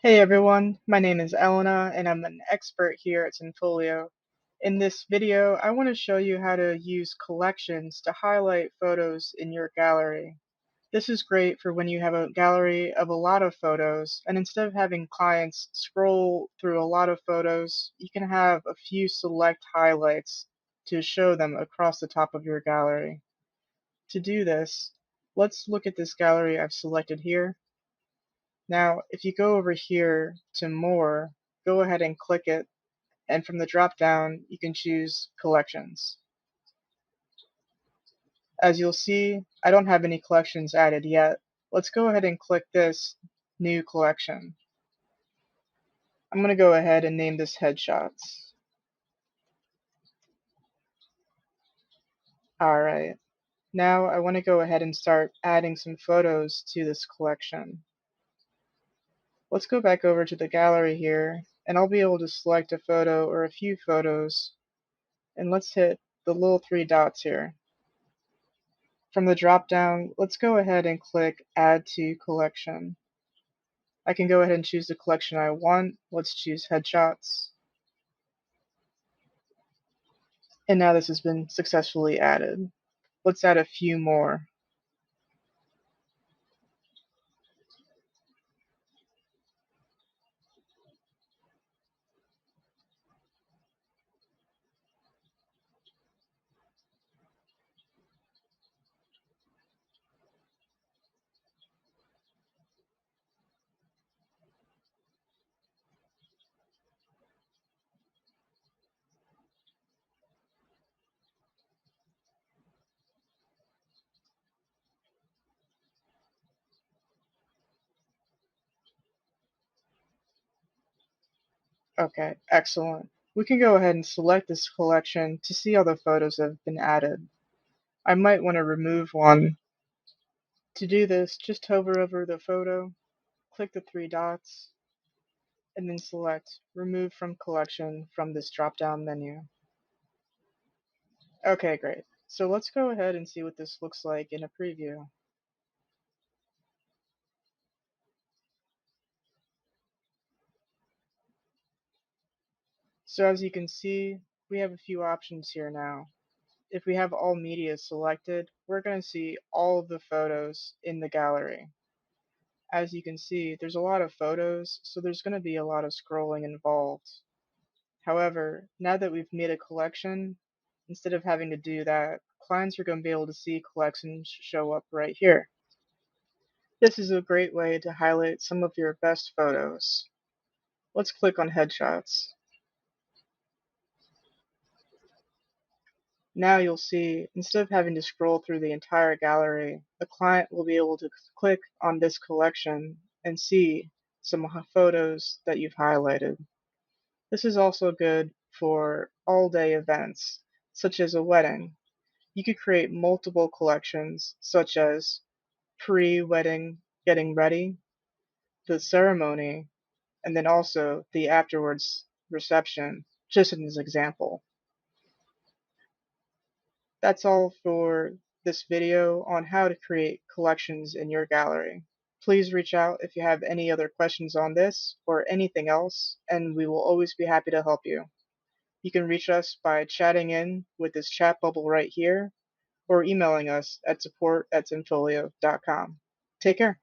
Hey everyone, my name is Elena and I'm an expert here at Zenfolio. In this video, I want to show you how to use collections to highlight photos in your gallery. This is great for when you have a gallery of a lot of photos, and instead of having clients scroll through a lot of photos, you can have a few select highlights to show them across the top of your gallery. To do this, let's look at this gallery I've selected here. Now, if you go over here to More, go ahead and click it, and from the drop down, you can choose Collections. As you'll see, I don't have any collections added yet. Let's go ahead and click this New Collection. I'm going to go ahead and name this Headshots. Alright, now I want to go ahead and start adding some photos to this collection. Let's go back over to the gallery here, and I'll be able to select a photo or a few photos, and let's hit the little three dots here. From the drop-down, let's go ahead and click Add to Collection. I can go ahead and choose the collection I want. Let's choose Headshots. And now this has been successfully added. Let's add a few more. Okay, excellent. We can go ahead and select this collection to see all the photos that have been added. I might want to remove one. To do this, just hover over the photo, click the three dots, and then select Remove from Collection from this drop-down menu. Okay, great. So let's go ahead and see what this looks like in a preview. So as you can see, we have a few options here now. If we have all media selected, we're going to see all of the photos in the gallery. As you can see, there's a lot of photos, so there's going to be a lot of scrolling involved. However, now that we've made a collection, instead of having to do that, clients are going to be able to see collections show up right here. This is a great way to highlight some of your best photos. Let's click on Headshots. Now you'll see, instead of having to scroll through the entire gallery, the client will be able to click on this collection and see some photos that you've highlighted. This is also good for all-day events, such as a wedding. You could create multiple collections, such as pre-wedding getting ready, the ceremony, and then also the afterwards reception, just as an example. That's all for this video on how to create collections in your gallery. Please reach out if you have any other questions on this or anything else, and we will always be happy to help you. You can reach us by chatting in with this chat bubble right here or emailing us at support@zenfolio.com. Take care.